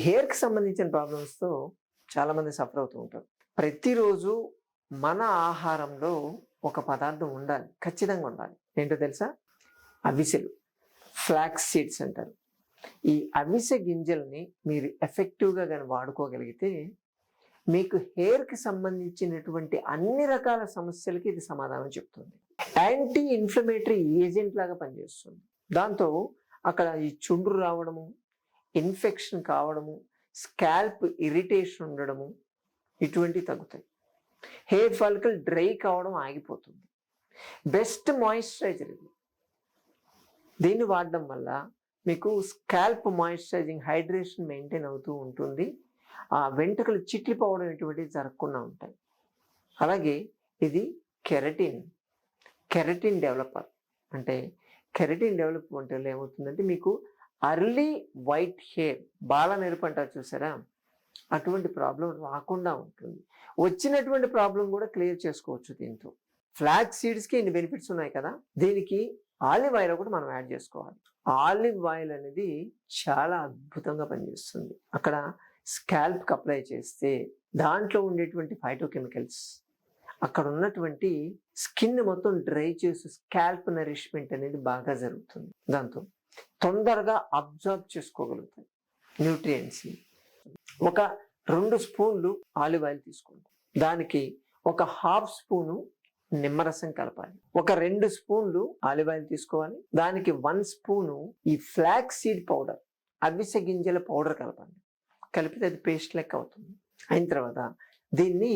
హెయిర్‌కి సంబంధించిన ప్రాబ్లమ్స్‌తో చాలామంది సఫర్ అవుతూ ఉంటారు. ప్రతిరోజు మన ఆహారంలో ఒక పదార్థం ఉండాలి. ఖచ్చితంగా ఉండాలి. ఏంటో తెలుసా? అవిసెలు. ఫ్లాక్స్ సీడ్స్ అంటారు. ఈ అవిసె గింజల్ని మీరు ఎఫెక్టివ్‌గా గాని వాడుకోగలిగితే, మీకు హెయిర్‌కి సంబంధించినటువంటి అన్ని రకాల సమస్యలకి ఇది సమాధానం చెప్తుంది. యాంటీ ఇన్‌ఫ్లమేటరీ ఏజెంట్ లాగా పనిచేస్తుంది. దాంతో అక్కడ ఈ చుండ్రు రావడము, ఇన్ఫెక్షన్ కావడము, స్కాల్ప్ ఇరిటేషన్ ఉండడము ఇటువంటివి తగ్గుతాయి. హెయిర్ ఫాలికల్ డ్రై కావడం ఆగిపోతుంది. బెస్ట్ మాయిశ్చరైజర్ ఇది. దీన్ని వాడడం వల్ల మీకు స్కాల్ప్ మాయిశ్చరైజింగ్, హైడ్రేషన్ మెయింటైన్ అవుతూ ఉంటుంది. ఆ వెంట్రుకలు చిట్లిపోవడం ఇటువంటివి జరగకుండా ఉంటాయి. అలాగే ఇది కెరటిన్ డెవలపర్. అంటే కెరటిన్ డెవలప్మెంట్ వల్ల ఏమవుతుందంటే మీకు అర్లీ వైట్ హెయిర్, బాల నెరుపు అంటారు చూసారా, అటువంటి ప్రాబ్లం రాకుండా ఉంటుంది. వచ్చినటువంటి ప్రాబ్లం కూడా క్లియర్ చేసుకోవచ్చు దీంతో. ఫ్లాక్స్ సీడ్స్కి ఇన్ని బెనిఫిట్స్ ఉన్నాయి కదా, దీనికి ఆలివ్ ఆయిల్ ఒకటి మనం యాడ్ చేసుకోవాలి. ఆలివ్ ఆయిల్ అనేది చాలా అద్భుతంగా పనిచేస్తుంది. అక్కడ స్కాల్ప్కి అప్లై చేస్తే దాంట్లో ఉండేటువంటి ఫైటోకెమికల్స్ అక్కడ ఉన్నటువంటి స్కిన్ మొత్తం డ్రై చేసి స్కాల్ప్ నరిష్మెంట్ అనేది బాగా జరుగుతుంది. దాంతో తొందరగా అబ్జర్వ్ చేసుకోగలుగుతాయి న్యూట్రియంట్స్ని. ఒక 2 స్పూన్లు ఆలివ్ ఆయిల్ తీసుకోండి. దానికి ఒక హాఫ్ స్పూను నిమ్మరసం కలపాలి. ఒక 2 స్పూన్లు ఆలివ్ ఆయిల్ తీసుకోవాలి. దానికి 1 స్పూను ఈ ఫ్లాక్స్ సీడ్ పౌడర్, అవిసె గింజల పౌడర్ కలపండి. కలిపితే అది పేస్ట్ లెక్క అవుతుంది. అయిన తర్వాత దీన్ని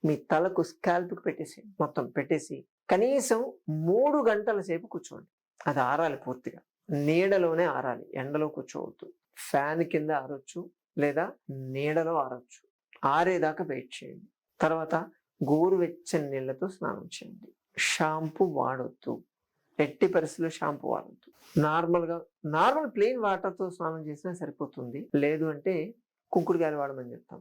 మీ తలకు స్కాల్ప్కి మొత్తం పెట్టేసి కనీసం 3 గంటల సేపు కూర్చోండి. అది ఆరాలి పూర్తిగా. నీడలోనే ఆరాలి, ఎండలో కూర్చోవద్దు. ఫ్యాన్ కింద ఆరొచ్చు లేదా నీడలో ఆరొచ్చు. ఆరేదాకా వెయిట్ చేయండి. తర్వాత గోరువెచ్చని నీళ్ళతో స్నానం చేయండి. షాంపూ వాడొద్దు. ఎట్టి పరిస్థితుల్లో షాంపూ వాడొద్దు. నార్మల్ ప్లెయిన్ వాటర్తో స్నానం చేసినా సరిపోతుంది. లేదు అంటే కుంకుడుకాయలు వాడమని చెప్తాం.